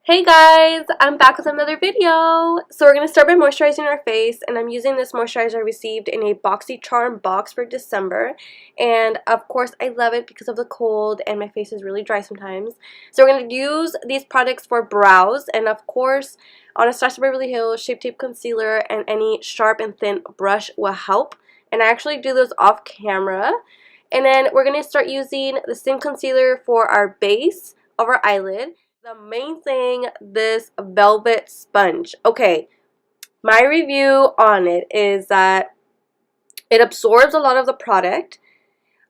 Hey guys, I'm back with another video. So we're going to start by moisturizing our face, and I'm using this moisturizer I received in a boxy charm box for December, and of course I love it because of the cold and my face is really dry sometimes. So we're going to use these products for brows, and of course Anastasia Beverly Hills Shape Tape Concealer and any sharp and thin brush will help, and I actually do those off camera. And then we're going to start using the same concealer for our base of our eyelid. The main thing, this velvet sponge. Okay, my review on it is that it absorbs a lot of the product,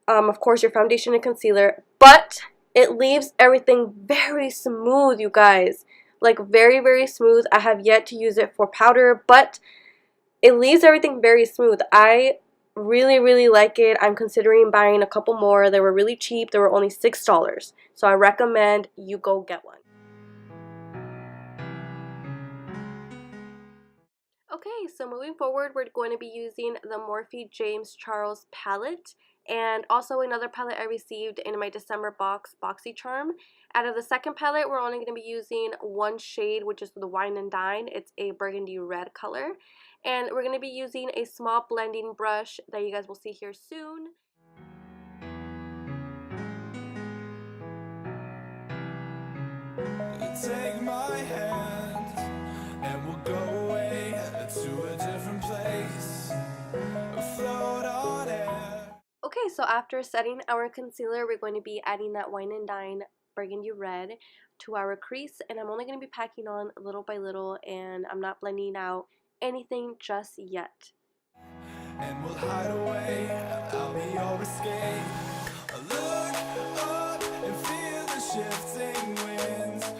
of course your foundation and concealer, but it leaves everything very smooth, you guys. Like very smooth. I have yet to use it for powder, but it leaves everything very smooth. I really like it. I'm considering buying a couple more. They were really cheap. They were only $6. So I recommend you go get one. Okay, so moving forward, we're going to be using the Morphe James Charles palette and also another palette I received in my December box, Boxy Charm. Out of the second palette, we're only going to be using one shade, which is the Wine and Dine. It's a burgundy red color. And we're going to be using a small blending brush that you guys will see here soon. Take my hand and we'll go away to a different place, float on air. Okay, so after setting our concealer, we're going to be adding that Wine and Dine burgundy red to our crease, and I'm only going to be packing on little by little, and I'm not blending out anything just yet. And we'll hide away, I'll be your escape. Look up and feel the shifting winds.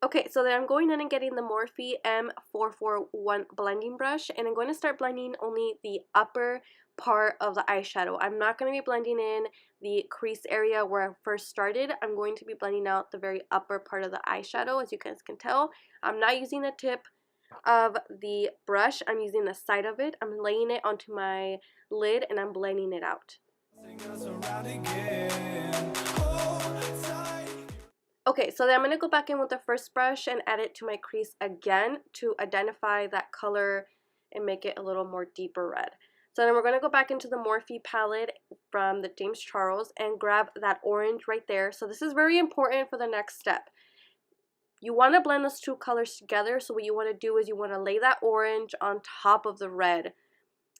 Okay, so then I'm going in and getting the Morphe M441 blending brush, and I'm going to start blending only the upper part of the eyeshadow. I'm not going to be blending in the crease area where I first started. I'm going to be blending out the very upper part of the eyeshadow. As you guys can tell, I'm not using the tip of the brush. I'm using the side of it. I'm laying it onto my lid and I'm blending it out. Okay, so then I'm going to go back in with the first brush and add it to my crease again to identify that color and make it a little more deeper red. So then we're going to go back into the Morphe palette from the James Charles and grab that orange right there. So this is very important for the next step. You want to blend those two colors together, so what you want to do is you want to lay that orange on top of the red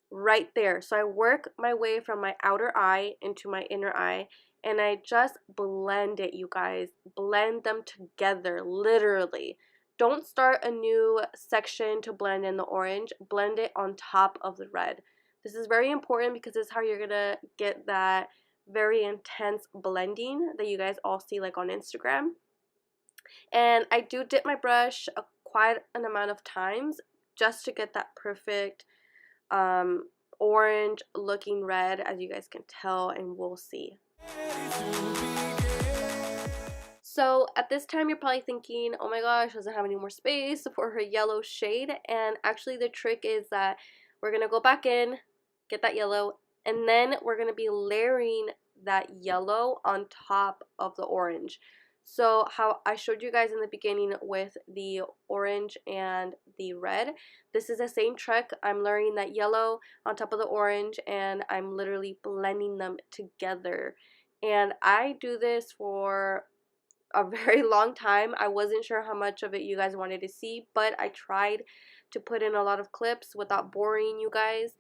right there. So I work my way from my outer eye into my inner eye, and I just blend it, you guys. Blend them together, literally. Don't start a new section to blend in the orange. Blend it on top of the red. This is very important because this is how you're going to get that very intense blending that you guys all see like on Instagram. And I do dip my brush quite an amount of times just to get that perfect orange looking red, as you guys can tell and we'll see. So at this time you're probably thinking, oh my gosh, doesn't have any more space for her yellow shade. And actually the trick is that we're going to go back in, get that yellow, and then we're going to be layering that yellow on top of the orange. So how I showed you guys in the beginning with the orange and the red, this is the same trick. I'm layering that yellow on top of the orange and I'm literally blending them together. And I do this for a very long time. I wasn't sure how much of it you guys wanted to see, but I tried to put in a lot of clips without boring you guys.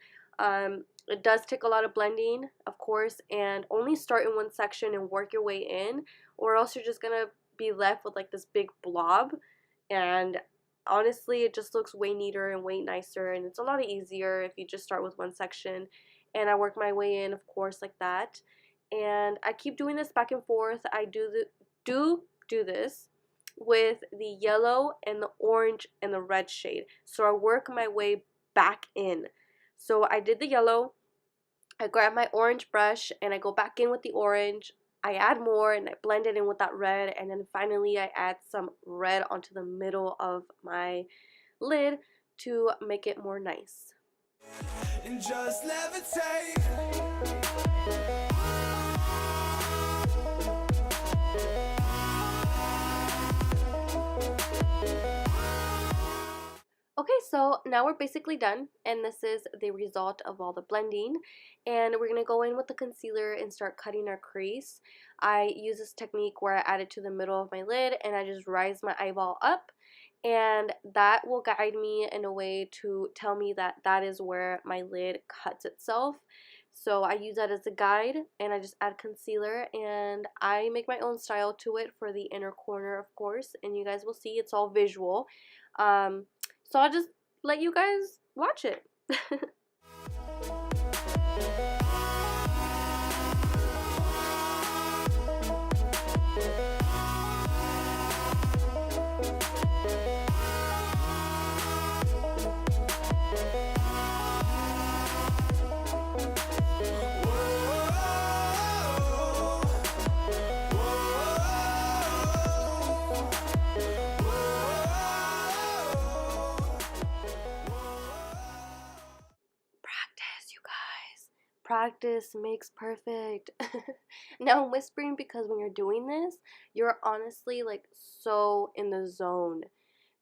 It does take a lot of blending, of course, and only start in one section and work your way in, or else you're just gonna be left with like this big blob. And honestly, it just looks way neater and way nicer, and it's a lot easier if you just start with one section. And I work my way in, of course, like that. And I keep doing this back and forth. I do this with the yellow and the orange and the red shade. So I work my way back in. So I did the yellow, I grab my orange brush and I go back in with the orange. I add more and I blend it in with that red, and then finally I add some red onto the middle of my lid to make it more nice. And just levitate. So now we're basically done, and this is the result of all the blending. And we're gonna go in with the concealer and start cutting our crease. I use this technique where I add it to the middle of my lid and I just rise my eyeball up, and that will guide me in a way to tell me that that is where my lid cuts itself. So I use that as a guide, and I just add concealer and I make my own style to it for the inner corner, of course, and you guys will see it's all visual. So I'll just let you guys watch it. Practice, you guys. Practice makes perfect. Now I'm whispering because when you're doing this, you're honestly like so in the zone.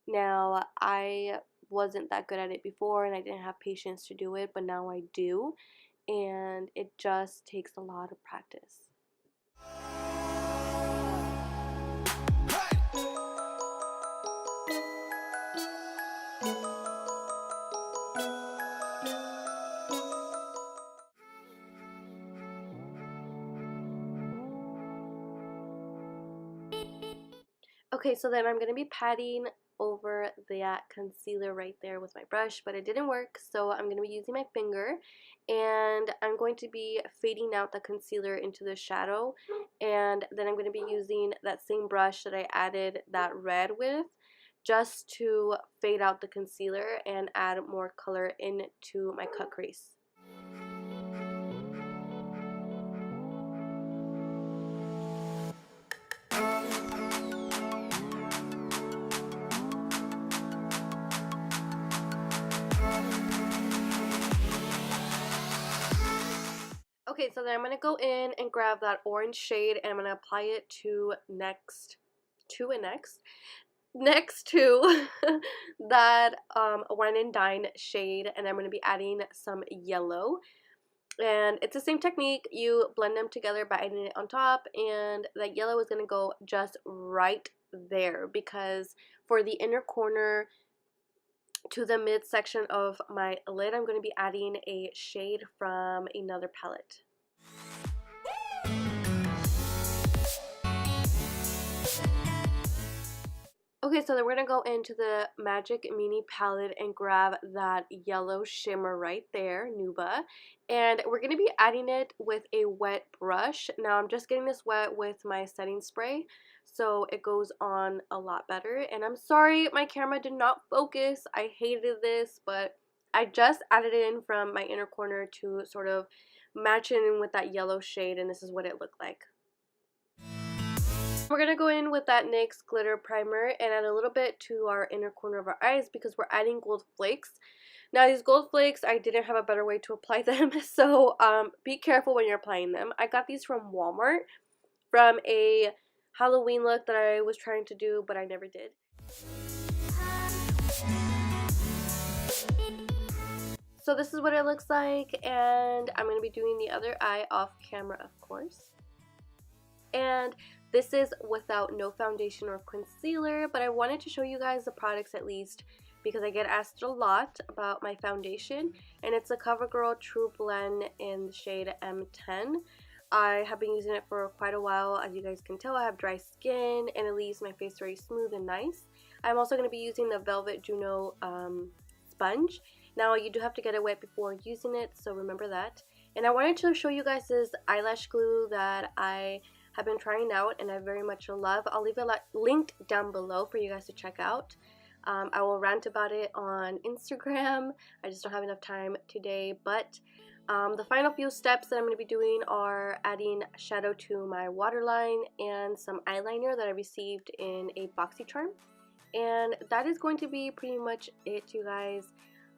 Now, I wasn't that good at it before and I didn't have patience to do it, but now I do, and it just takes a lot of practice. Okay, so then I'm going to be patting over that concealer right there with my brush, but it didn't work, so I'm going to be using my finger, and I'm going to be fading out the concealer into the shadow, and then I'm going to be using that same brush that I added that red with, just to fade out the concealer and add more color into my cut crease. Okay, so then I'm going to go in and grab that orange shade and I'm going to apply it to next to that wine and dine shade, and I'm going to be adding some yellow. And it's the same technique. You blend them together by adding it on top, and that yellow is going to go just right there, because for the inner corner to the midsection of my lid, I'm going to be adding a shade from another palette. Okay, so then we're going to go into the Magic Mini palette and grab that yellow shimmer right there, Nuba. And we're going to be adding it with a wet brush. Now I'm just getting this wet with my setting spray, so it goes on a lot better. And I'm sorry my camera did not focus. I hated this, but I just added it in from my inner corner to sort of match in with that yellow shade, and this is what it looked like. We're going to go in with that NYX glitter primer and add a little bit to our inner corner of our eyes because we're adding gold flakes. Now these gold flakes, I didn't have a better way to apply them, so be careful when you're applying them. I got these from Walmart from a Halloween look that I was trying to do, but I never did. So this is what it looks like, and I'm going to be doing the other eye off camera, of course. And this is without no foundation or concealer, but I wanted to show you guys the products at least because I get asked a lot about my foundation, and it's a CoverGirl True Blend in the shade M10. I have been using it for quite a while. As you guys can tell, I have dry skin and it leaves my face very smooth and nice. I'm also going to be using the Velvet Juno sponge. Now you do have to get it wet before using it, so remember that. And I wanted to show you guys this eyelash glue that I have been trying out and I very much love. I'll leave it linked down below for you guys to check out. I will rant about it on Instagram. I just don't have enough time today, but the final few steps that I'm going to be doing are adding shadow to my waterline and some eyeliner that I received in a boxy charm. And that is going to be pretty much it, you guys.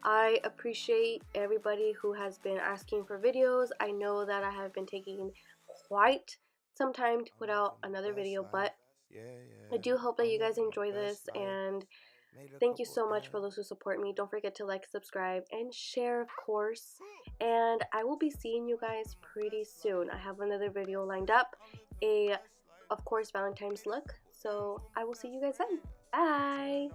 I appreciate everybody who has been asking for videos. I know that I have been taking quite some time to put out another video, but I do hope that you guys enjoy this, and Thank you so much for those who support me. Don't forget to like, subscribe, and share, of course. And I will be seeing you guys pretty soon. I have another video lined up, of course, Valentine's look. So I will see you guys then. Bye!